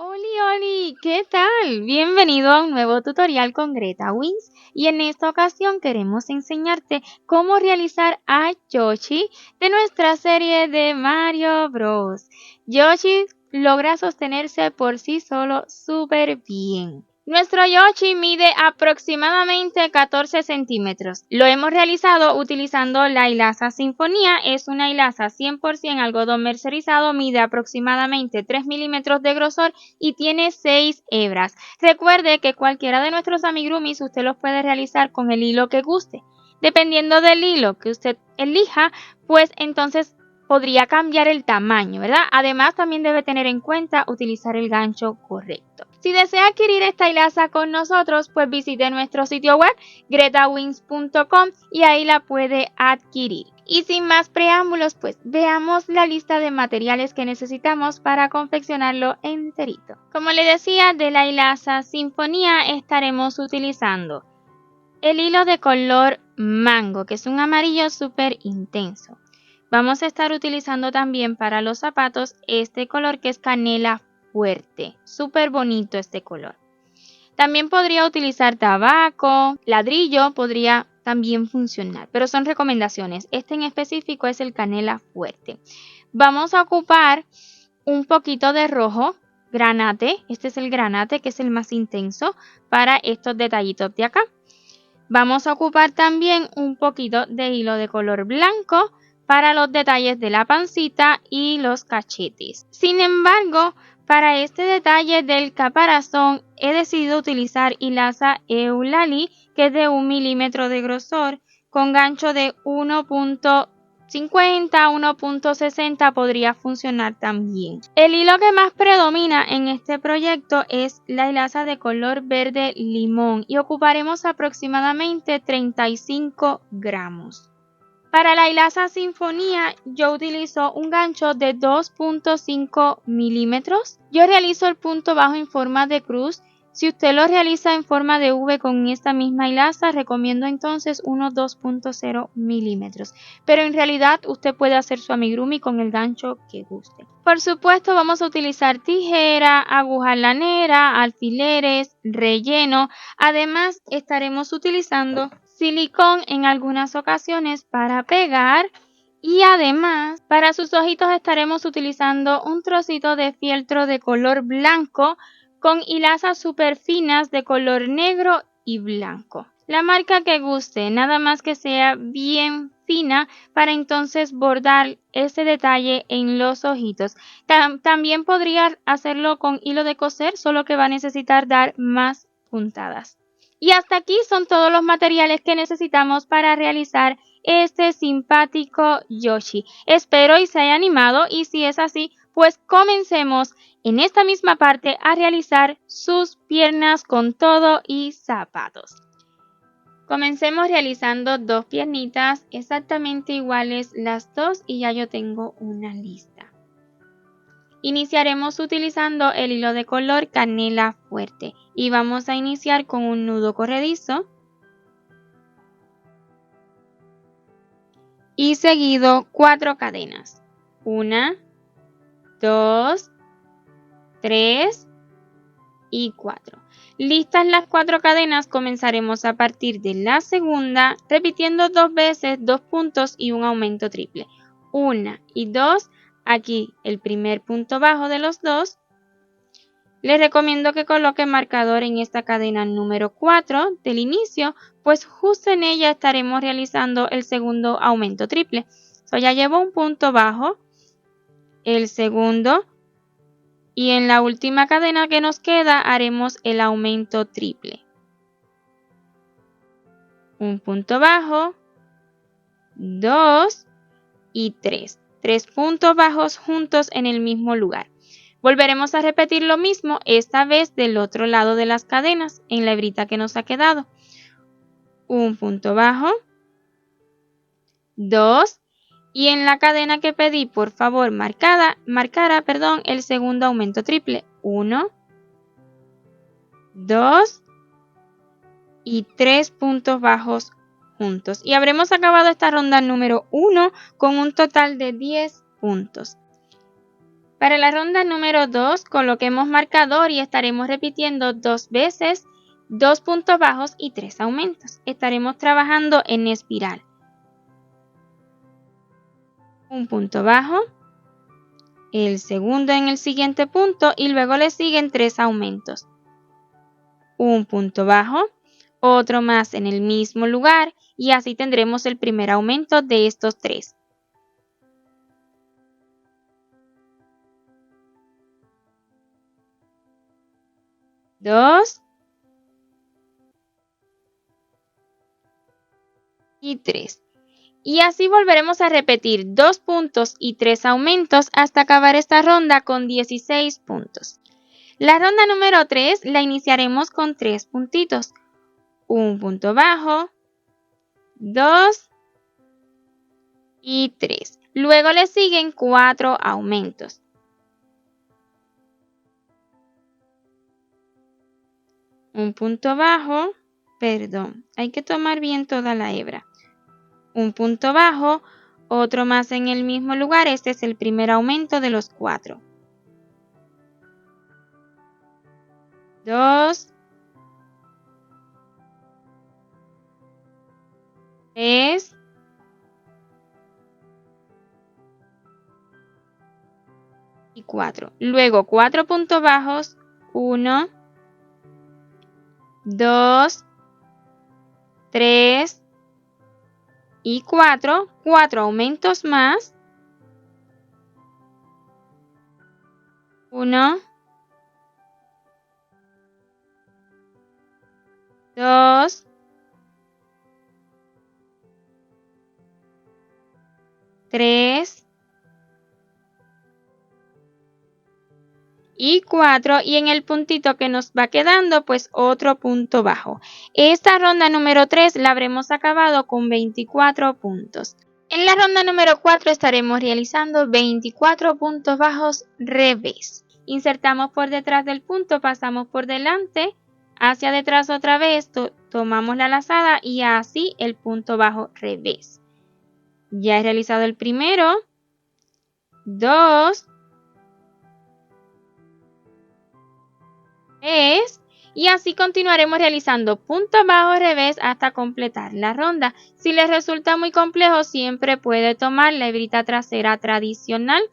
Oli, ¿qué tal? Bienvenido a un nuevo tutorial con Greta Wings y en esta ocasión queremos enseñarte cómo realizar a Yoshi de nuestra serie de Mario Bros. Yoshi logra sostenerse por sí solo súper bien. Nuestro Yoshi mide aproximadamente 14 centímetros. Lo hemos realizado utilizando la hilaza Sinfonía. Es una hilaza 100% algodón mercerizado, mide aproximadamente 3 milímetros de grosor y tiene 6 hebras. Recuerde que cualquiera de nuestros amigurumis usted los puede realizar con el hilo que guste. Dependiendo del hilo que usted elija, pues entonces podría cambiar el tamaño, ¿verdad? Además, también debe tener en cuenta utilizar el gancho correcto. Si desea adquirir esta hilaza con nosotros, pues visite nuestro sitio web gretawings.com y ahí la puede adquirir. Y sin más preámbulos, pues veamos la lista de materiales que necesitamos para confeccionarlo enterito. Como le decía, de la hilaza Sinfonía estaremos utilizando el hilo de color mango, que es un amarillo súper intenso. Vamos a estar utilizando también para los zapatos este color que es canela fuerte. Súper bonito este color. También podría utilizar tabaco, ladrillo, podría también funcionar, pero son recomendaciones. Este en específico es el canela fuerte. Vamos a ocupar un poquito de rojo, granate. Este es el granate que es el más intenso para estos detallitos de acá. Vamos a ocupar también un poquito de hilo de color blanco para los detalles de la pancita y los cachetes. Sin embargo, para este detalle del caparazón he decidido utilizar hilaza Eulalie, que es de 1 milímetro de grosor, con gancho de 1.50 a 1.60 podría funcionar también. El hilo que más predomina en este proyecto es la hilaza de color verde limón y ocuparemos aproximadamente 35 gramos. Para la hilaza Sinfonía yo utilizo un gancho de 2.5 milímetros. Yo realizo el punto bajo en forma de cruz. Si usted lo realiza en forma de V con esta misma hilaza, recomiendo entonces unos 2.0 milímetros. Pero en realidad usted puede hacer su amigurumi con el gancho que guste. Por supuesto vamos a utilizar tijera, aguja lanera, alfileres, relleno. Además estaremos utilizando silicón en algunas ocasiones para pegar y además para sus ojitos estaremos utilizando un trocito de fieltro de color blanco con hilazas súper finas de color negro y blanco. La marca que guste, nada más que sea bien fina para entonces bordar ese detalle en los ojitos. También podría hacerlo con hilo de coser, solo que va a necesitar dar más puntadas. Y hasta aquí son todos los materiales que necesitamos para realizar este simpático Yoshi. Espero y se haya animado y si es así, pues comencemos en esta misma parte a realizar sus piernas con todo y zapatos. Comencemos realizando dos piernitas exactamente iguales las dos y ya yo tengo una lista. Iniciaremos utilizando el hilo de color canela fuerte y vamos a iniciar con un nudo corredizo y seguido 4 cadenas. 1, 2, 3 y 4. Listas las 4 cadenas, comenzaremos a partir de la segunda, repitiendo 2 veces 2 puntos y un aumento triple. 1 y 2. Aquí el primer punto bajo de los dos. Les recomiendo que coloque marcador en esta cadena número 4 del inicio, pues justo en ella estaremos realizando el segundo aumento triple. Ya llevo un punto bajo, el segundo, y en la última cadena que nos queda haremos el aumento triple. Un punto bajo, 2 y 3. 3 puntos bajos juntos en el mismo lugar. Volveremos a repetir lo mismo, esta vez del otro lado de las cadenas, en la hebrita que nos ha quedado. Un punto bajo, 2, y en la cadena que pedí, por favor, marcara, el segundo aumento triple. 1, 2 y 3 puntos bajos juntos. Y habremos acabado esta ronda número 1 con un total de 10 puntos. Para la ronda número 2, coloquemos marcador y estaremos repitiendo 2 veces, 2 puntos bajos y 3 aumentos. Estaremos trabajando en espiral. Un punto bajo, el segundo en el siguiente punto y luego le siguen 3 aumentos. Un punto bajo, otro más en el mismo lugar y así tendremos el primer aumento de estos 3. Dos y 3. Y así volveremos a repetir 2 puntos y 3 aumentos hasta acabar esta ronda con 16 puntos. La ronda número 3 la iniciaremos con 3 puntitos. Un punto bajo, 2 y 3. Luego le siguen 4 aumentos. Un punto bajo, hay que tomar bien toda la hebra. Un punto bajo, otro más en el mismo lugar, este es el primer aumento de los 4. 2, 3 y 4. Luego 4 puntos bajos, 1, 2, 3 y 4. 4 aumentos más. 1, 2, 3 y 4 y en el puntito que nos va quedando pues otro punto bajo. Esta ronda número 3 la habremos acabado con 24 puntos. En la ronda número 4 estaremos realizando 24 puntos bajos revés. Insertamos por detrás del punto, pasamos por delante, hacia detrás otra vez, tomamos la lazada y así el punto bajo revés. Ya he realizado el primero, 2, 3 y así continuaremos realizando puntos bajos revés hasta completar la ronda. Si les resulta muy complejo, siempre puede tomar la hebrita trasera tradicional.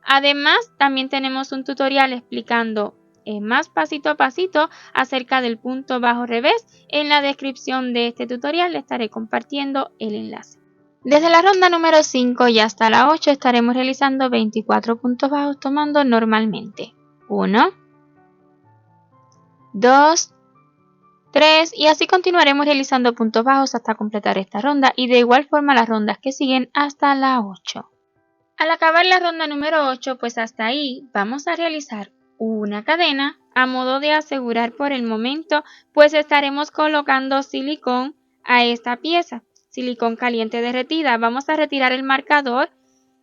Además, también tenemos un tutorial explicando más pasito a pasito acerca del punto bajo revés. En la descripción de este tutorial le estaré compartiendo el enlace. Desde la ronda número 5 y hasta la 8 estaremos realizando 24 puntos bajos tomando normalmente. 1, 2, 3 y así continuaremos realizando puntos bajos hasta completar esta ronda y de igual forma las rondas que siguen hasta la 8. Al acabar la ronda número 8, pues hasta ahí vamos a realizar una cadena a modo de asegurar por el momento, pues estaremos colocando silicón a esta pieza, silicón caliente derretida. Vamos a retirar el marcador.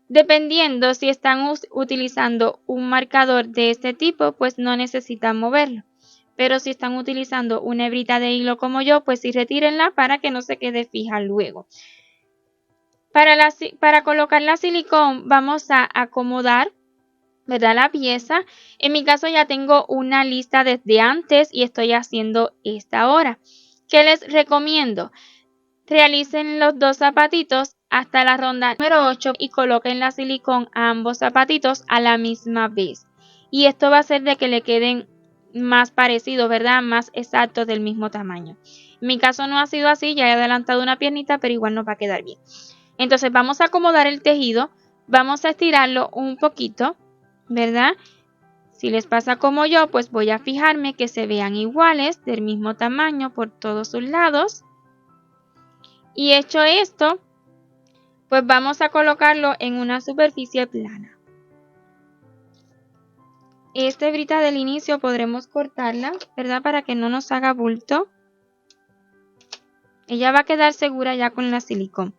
Dependiendo si están utilizando un marcador de este tipo, pues no necesitan moverlo. Pero si están utilizando una hebrita de hilo como yo, pues sí retírenla para que no se quede fija luego. Para colocar la silicón vamos a acomodar, ¿verdad?, la pieza. En mi caso ya tengo una lista desde antes y estoy haciendo esta ahora. ¿Qué les recomiendo? Realicen los 2 zapatitos hasta la ronda número 8 y coloquen la silicón a ambos zapatitos a la misma vez. Y esto va a hacer de que le queden más parecidos, ¿verdad?, más exactos del mismo tamaño. En mi caso no ha sido así, ya he adelantado una piernita, pero igual nos va a quedar bien. Entonces vamos a acomodar el tejido, vamos a estirarlo un poquito, ¿verdad? Si les pasa como yo, pues voy a fijarme que se vean iguales, del mismo tamaño por todos sus lados. Y hecho esto, pues vamos a colocarlo en una superficie plana. Esta hebrita del inicio podremos cortarla, ¿verdad?, para que no nos haga bulto. Ella va a quedar segura ya con la silicón.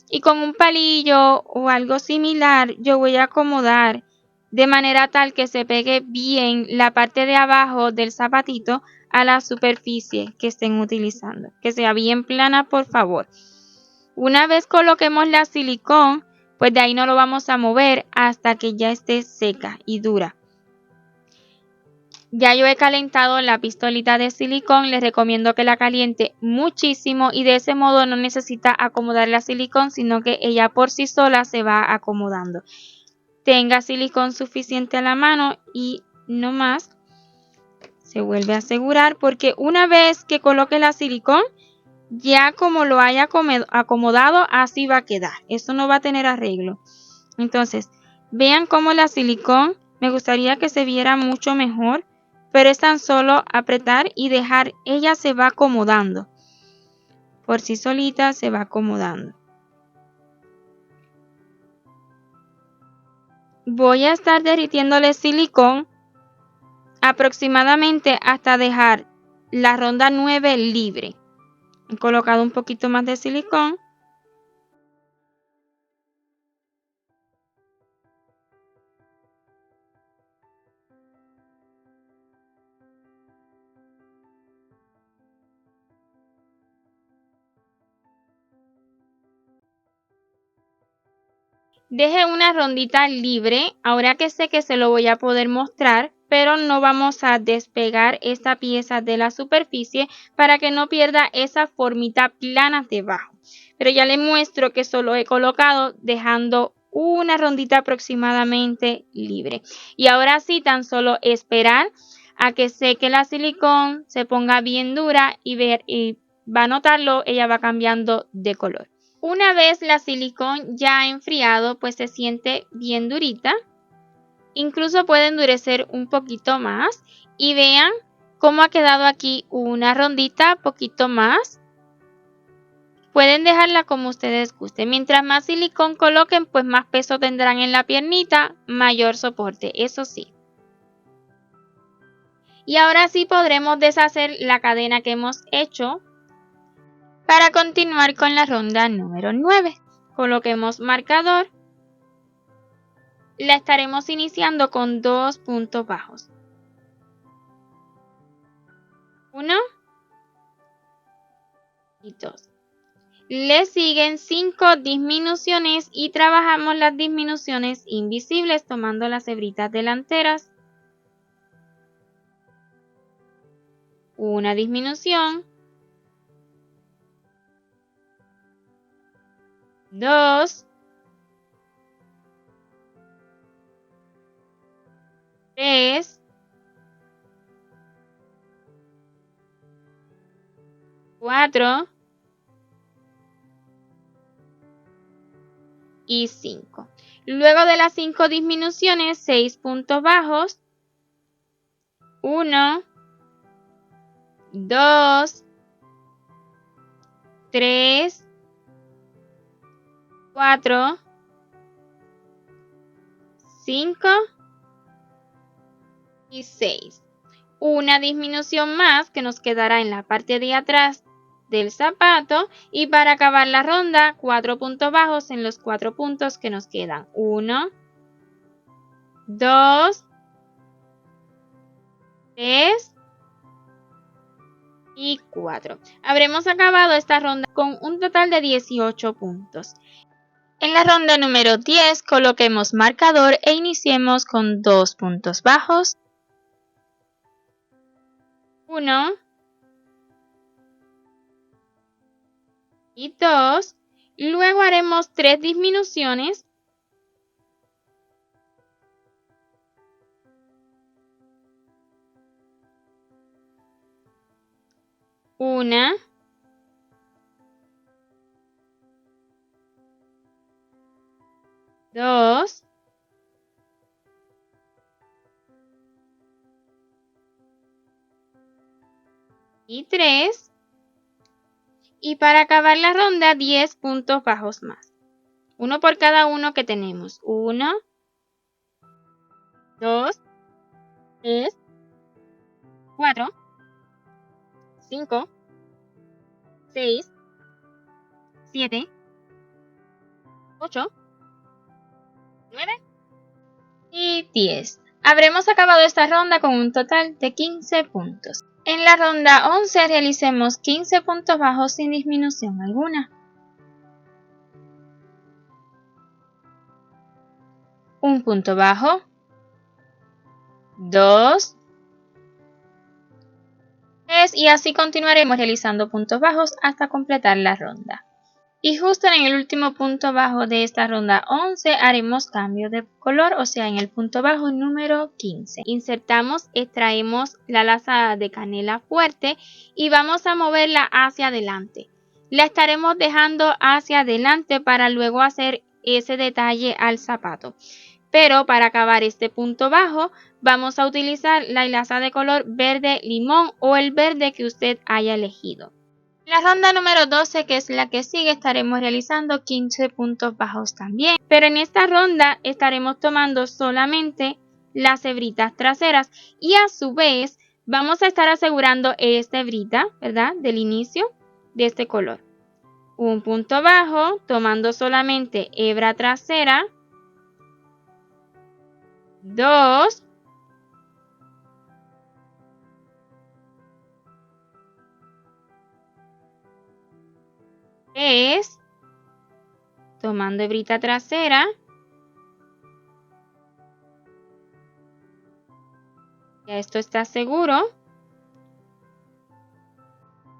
Y con un palillo o algo similar yo voy a acomodar de manera tal que se pegue bien la parte de abajo del zapatito a la superficie que estén utilizando. Que sea bien plana, por favor. Una vez coloquemos la silicón, pues de ahí no lo vamos a mover hasta que ya esté seca y dura. Ya yo he calentado la pistolita de silicón, les recomiendo que la caliente muchísimo y de ese modo no necesita acomodar la silicón, sino que ella por sí sola se va acomodando. Tenga silicón suficiente a la mano y no más. Se vuelve a asegurar porque una vez que coloque la silicón, ya como lo haya acomodado, así va a quedar. Eso no va a tener arreglo. Entonces, vean cómo la silicón me gustaría que se viera mucho mejor, pero es tan solo apretar y dejar, ella se va acomodando. Por sí solita se va acomodando. Voy a estar derritiéndole silicón aproximadamente hasta dejar la ronda 9 libre. He colocado un poquito más de silicón. Deje una rondita libre, ahora que sé que se lo voy a poder mostrar, pero no vamos a despegar esta pieza de la superficie para que no pierda esa formita plana debajo. Pero ya les muestro que solo he colocado dejando una rondita aproximadamente libre. Y ahora sí, tan solo esperar a que seque la silicón, se ponga bien dura y va a notarlo, ella va cambiando de color. Una vez la silicón ya ha enfriado, pues se siente bien durita. Incluso puede endurecer un poquito más. Y vean cómo ha quedado aquí una rondita, poquito más. Pueden dejarla como ustedes gusten. Mientras más silicón coloquen, pues más peso tendrán en la piernita, mayor soporte, eso sí. Y ahora sí podremos deshacer la cadena que hemos hecho para continuar con la ronda número 9. Coloquemos marcador. La estaremos iniciando con 2 puntos bajos. 1 y 2. Le siguen 5 disminuciones y trabajamos las disminuciones invisibles tomando las hebritas delanteras. Una disminución. 2. 3. 4. Y 5. Luego de las 5 disminuciones, 6 puntos bajos. 1, 2, 3, 4, 5 y 6. Una disminución más que nos quedará en la parte de atrás del zapato y para acabar la ronda 4 puntos bajos en los 4 puntos que nos quedan. 1, 2, 3 y 4. Habremos acabado esta ronda con un total de 18 puntos. En la ronda número 10 coloquemos marcador e iniciemos con 2 puntos bajos. 1 y 2. Luego haremos 3 disminuciones. 1, 2, 3. Y para acabar la ronda, 10 puntos bajos más. Uno por cada uno que tenemos. 1, 2, 3, 4, 5, 6, 7, 8, 9 y 10. Habremos acabado esta ronda con un total de 15 puntos. En la ronda 11 realicemos 15 puntos bajos sin disminución alguna. un punto bajo, 2, 3 y así continuaremos realizando puntos bajos hasta completar la ronda. Y justo en el último punto bajo de esta ronda 11 haremos cambio de color, o sea en el punto bajo número 15. Insertamos, extraemos la lazada de canela fuerte y vamos a moverla hacia adelante. La estaremos dejando hacia adelante para luego hacer ese detalle al zapato. Pero para acabar este punto bajo vamos a utilizar la hilaza de color verde limón o el verde que usted haya elegido. En la ronda número 12, que es la que sigue, estaremos realizando 15 puntos bajos también. Pero en esta ronda estaremos tomando solamente las hebritas traseras y a su vez vamos a estar asegurando esta hebrita, ¿verdad? Del inicio de este color. Un punto bajo, tomando solamente hebra trasera. 2, 3, tomando hebrita trasera, ya esto está seguro,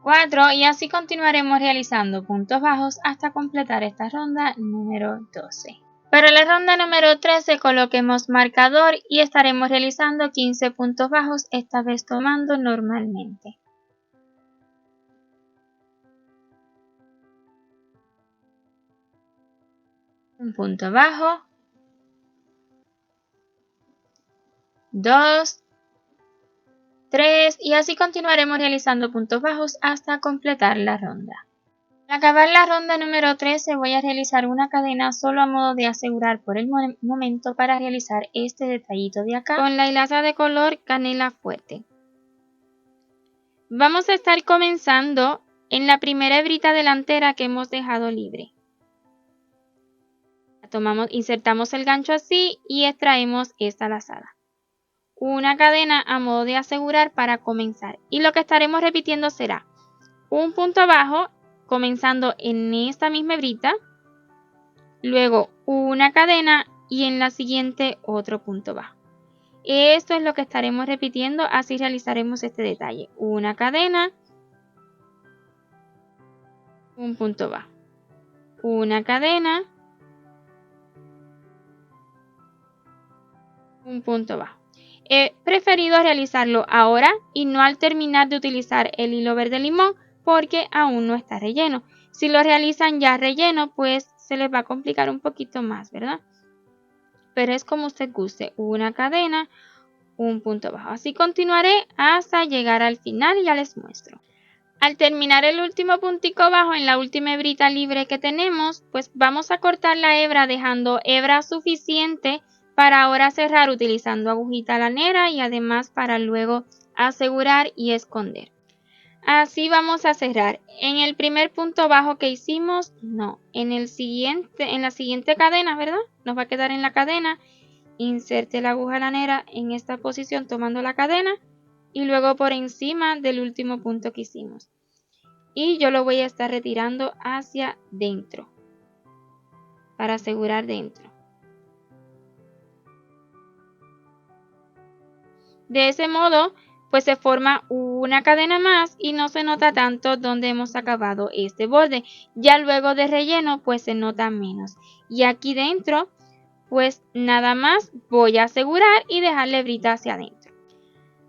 4 y así continuaremos realizando puntos bajos hasta completar esta ronda número 12. Para la ronda número 13 coloquemos marcador y estaremos realizando 15 puntos bajos, esta vez tomando normalmente. Un punto bajo, 2, 3 y así continuaremos realizando puntos bajos hasta completar la ronda. Al acabar la ronda número 13 voy a realizar una cadena solo a modo de asegurar por el momento para realizar este detallito de acá con la hilaza de color canela fuerte. Vamos a estar comenzando en la primera hebrita delantera que hemos dejado libre. Insertamos el gancho así y extraemos esta lazada. Una cadena a modo de asegurar para comenzar y lo que estaremos repitiendo será un punto bajo comenzando en esta misma hebrita, luego una cadena y en la siguiente otro punto bajo. Esto es lo que estaremos repitiendo, así realizaremos este detalle. Una cadena, un punto bajo, una cadena, un punto bajo. He preferido realizarlo ahora y no al terminar de utilizar el hilo verde limón porque aún no está relleno. Si lo realizan ya relleno, pues se les va a complicar un poquito más, ¿verdad? Pero es como usted guste, una cadena, un punto bajo. Así continuaré hasta llegar al final y ya les muestro. Al terminar el último puntico bajo en la última hebrita libre que tenemos, pues vamos a cortar la hebra dejando hebra suficiente para ahora cerrar utilizando agujita lanera y además para luego asegurar y esconder. Así vamos a cerrar. En el primer punto bajo que hicimos, no. En la siguiente cadena, ¿verdad? Nos va a quedar en la cadena. Inserte la aguja lanera en esta posición tomando la cadena y luego por encima del último punto que hicimos. Y yo lo voy a estar retirando hacia dentro para asegurar dentro. De ese modo, pues se forma una cadena más y no se nota tanto donde hemos acabado este borde. Ya luego de relleno, pues se nota menos. Y aquí dentro, pues nada más voy a asegurar y dejar la hebrita hacia adentro.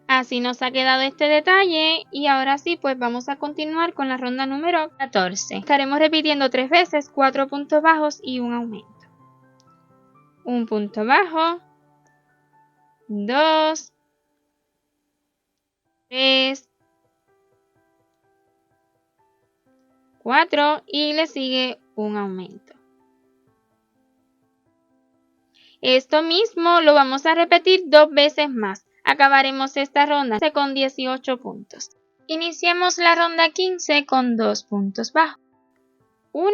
Así nos ha quedado este detalle y ahora sí, pues vamos a continuar con la ronda número 14. Estaremos repitiendo 3 veces, 4 puntos bajos y un aumento. Un punto bajo, 2, 3, 4 y le sigue un aumento. Esto mismo lo vamos a repetir 2 veces más. Acabaremos esta ronda con 18 puntos. Iniciemos la ronda 15 con 2 puntos bajos. 1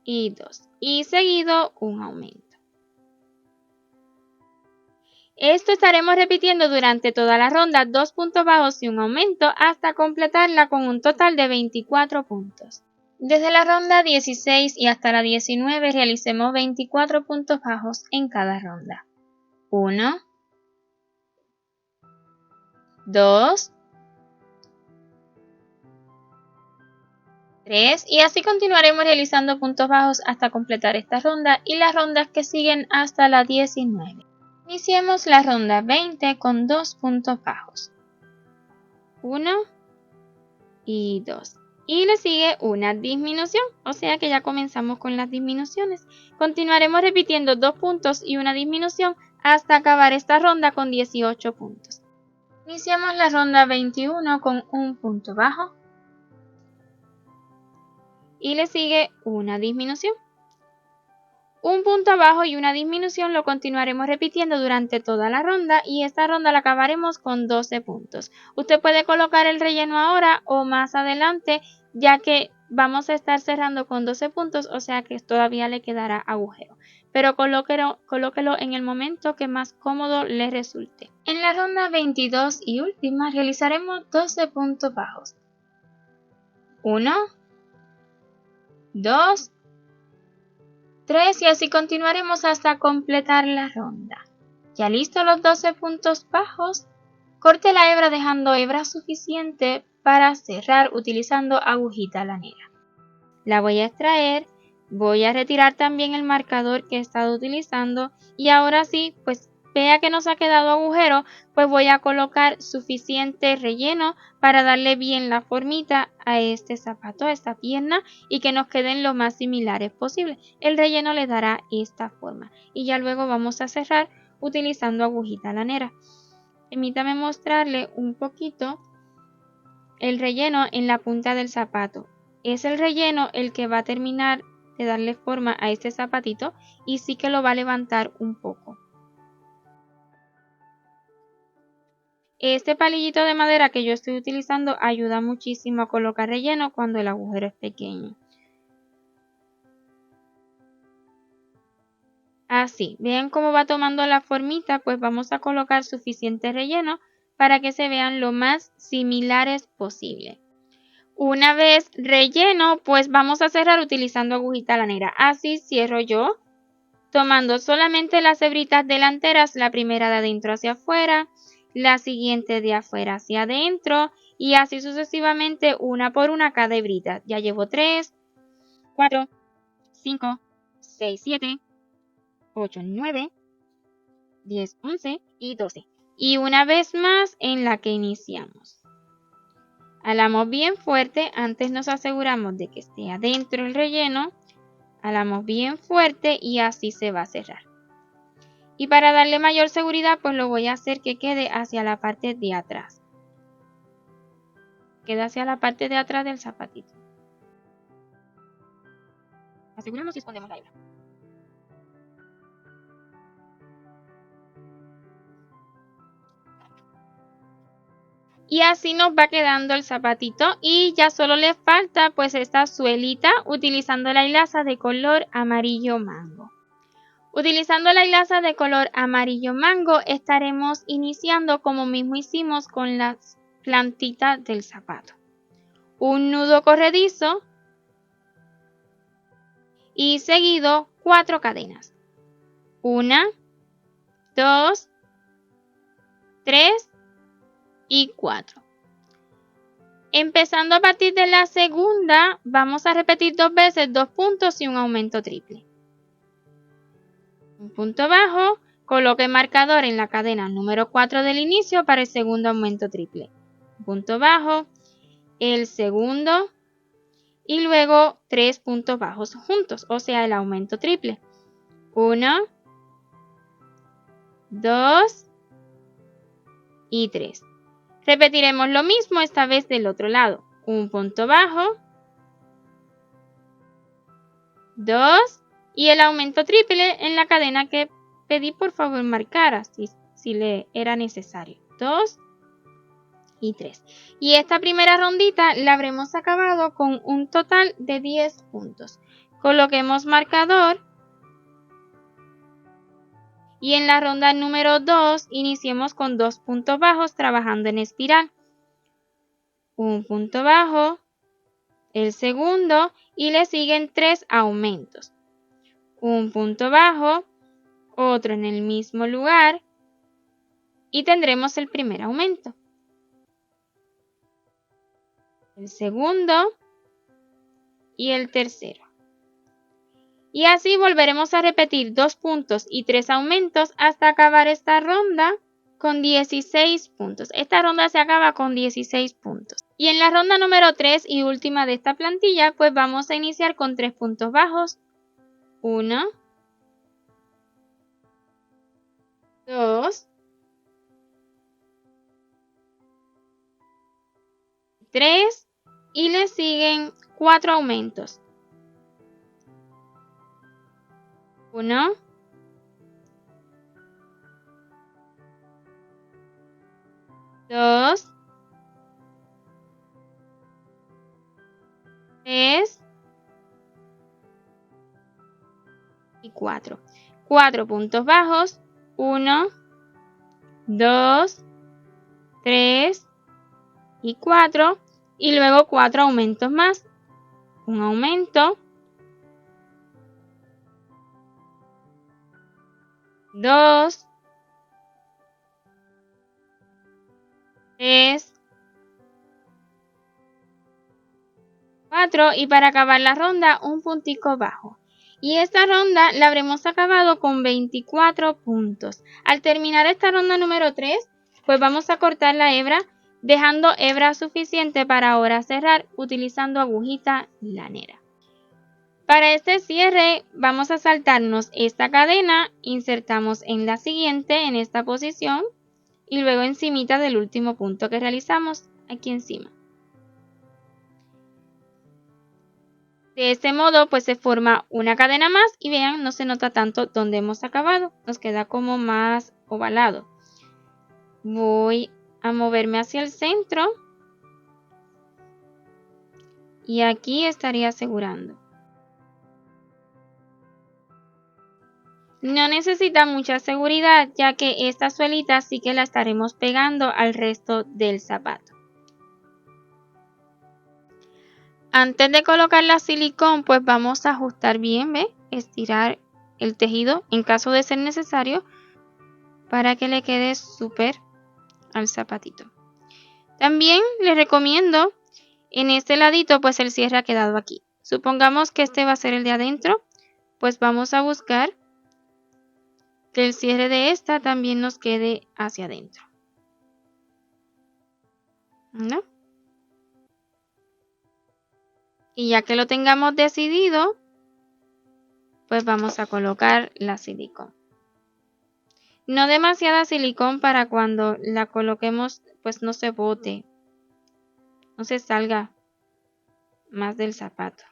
y 2. Y seguido un aumento. Esto estaremos repitiendo durante toda la ronda 2 puntos bajos y un aumento hasta completarla con un total de 24 puntos. Desde la ronda 16 y hasta la 19 realicemos 24 puntos bajos en cada ronda. 1, 2, 3 y así continuaremos realizando puntos bajos hasta completar esta ronda y las rondas que siguen hasta la 19. Iniciemos la ronda 20 con 2 puntos bajos. 1 y 2. Y le sigue una disminución, o sea que ya comenzamos con las disminuciones. Continuaremos repitiendo 2 puntos y una disminución hasta acabar esta ronda con 18 puntos. Iniciamos la ronda 21 con un punto bajo y le sigue una disminución. Un punto bajo y una disminución lo continuaremos repitiendo durante toda la ronda y esta ronda la acabaremos con 12 puntos. Usted puede colocar el relleno ahora o más adelante, ya que vamos a estar cerrando con 12 puntos, o sea que todavía le quedará agujero. Pero colóquelo en el momento que más cómodo le resulte. En la ronda 22 y última realizaremos 12 puntos bajos. 1, 2, 3 y así continuaremos hasta completar la ronda. Ya listos los 12 puntos bajos, corte la hebra dejando hebra suficiente para cerrar utilizando agujita lanera. La voy a extraer, voy a retirar también el marcador que he estado utilizando y ahora sí, pues vea que nos ha quedado agujero, pues voy a colocar suficiente relleno para darle bien la formita a este zapato, a esta pierna y que nos queden lo más similares posible. El relleno le dará esta forma y ya luego vamos a cerrar utilizando agujita lanera. Permítame mostrarle un poquito el relleno en la punta del zapato. Es el relleno el que va a terminar de darle forma a este zapatito y sí que lo va a levantar un poco. Este palillito de madera que yo estoy utilizando ayuda muchísimo a colocar relleno cuando el agujero es pequeño. Así, vean cómo va tomando la formita, pues vamos a colocar suficiente relleno para que se vean lo más similares posible. Una vez relleno, pues vamos a cerrar utilizando agujita lanera. Así cierro yo, tomando solamente las hebritas delanteras, la primera de adentro hacia afuera, la siguiente de afuera hacia adentro y así sucesivamente una por una cada hebrita. Ya llevo 3, 4, 5, 6, 7, 8, 9, 10, 11 y 12. Y una vez más en la que iniciamos. Alamos bien fuerte, antes nos aseguramos de que esté adentro el relleno. Alamos bien fuerte y así se va a cerrar. Y para darle mayor seguridad, pues lo voy a hacer que quede hacia la parte de atrás. Queda hacia la parte de atrás del zapatito. Aseguramos y escondemos la hebra. Y así nos va quedando el zapatito y ya solo le falta pues esta suelita utilizando la hilaza de color amarillo mango. Utilizando la hilaza de color amarillo mango estaremos iniciando como mismo hicimos con las plantitas del zapato. Un nudo corredizo y seguido 4 cadenas. 1, 2, 3 y 4. Empezando a partir de la segunda, vamos a repetir 2 veces 2 puntos y un aumento triple. Un punto bajo, coloque marcador en la cadena número 4 del inicio para el segundo aumento triple. Punto bajo, el segundo y luego 3 puntos bajos juntos, o sea el aumento triple. 1, 2 y 3. Repetiremos lo mismo esta vez del otro lado. Un punto bajo, 2 y el aumento triple en la cadena que pedí por favor marcara si le era necesario. 2 y 3. Y esta primera rondita la habremos acabado con un total de 10 puntos. Coloquemos marcador. Y en la ronda número 2 iniciemos con 2 puntos bajos trabajando en espiral. Un punto bajo, el segundo y le siguen 3 aumentos. Un punto bajo, otro en el mismo lugar y tendremos el primer aumento. El segundo y el tercero. Y así volveremos a repetir 2 puntos y 3 aumentos hasta acabar esta ronda con 16 puntos. Esta ronda se acaba con 16 puntos. Y en la ronda número 3 y última de esta plantilla, pues vamos a iniciar con 3 puntos bajos. 1, 2, 3 y le siguen 4 aumentos. 1, 2, 3 y 4. 4 puntos bajos. 1, 2, 3 y 4. Y luego 4 aumentos más. Un aumento. 2, 3, 4 y para acabar la ronda un puntico bajo. Y esta ronda la habremos acabado con 24 puntos. Al terminar esta ronda número 3, pues vamos a cortar la hebra dejando hebra suficiente para ahora cerrar utilizando agujita lanera. Para este cierre vamos a saltarnos esta cadena, insertamos en la siguiente en esta posición y luego encimita del último punto que realizamos aquí encima. De este modo pues se forma una cadena más y vean, no se nota tanto donde hemos acabado, nos queda como más ovalado. Voy a moverme hacia el centro y aquí estaría asegurando. No necesita mucha seguridad ya que esta suelita sí que la estaremos pegando al resto del zapato. Antes de colocar la silicón pues vamos a ajustar bien, ¿ve? Estirar el tejido en caso de ser necesario para que le quede súper al zapatito. También les recomiendo en este ladito pues el cierre ha quedado aquí. Supongamos que este va a ser el de adentro, pues vamos a buscar que el cierre de esta también nos quede hacia adentro. ¿No? Y ya que lo tengamos decidido, pues vamos a colocar la silicón. No demasiada silicón para cuando la coloquemos pues no se bote, no se salga más del zapato.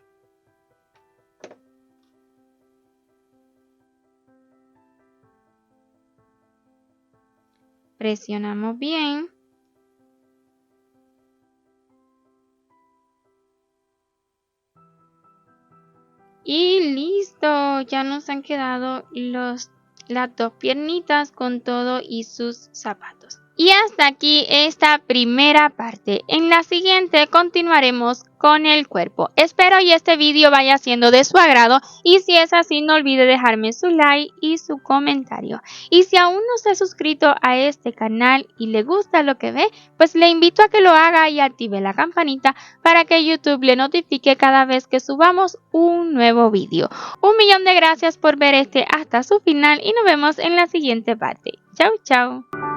Presionamos bien. Y listo, ya nos han quedado las 2 piernitas con todo y sus zapatos. Y hasta aquí esta primera parte. En la siguiente continuaremos con el cuerpo. Espero y este vídeo vaya siendo de su agrado y si es así no olvide dejarme su like y su comentario. Y si aún no se ha suscrito a este canal y le gusta lo que ve, pues le invito a que lo haga y active la campanita para que YouTube le notifique cada vez que subamos un nuevo vídeo. Un millón de gracias por ver este hasta su final y nos vemos en la siguiente parte. Chau, chau.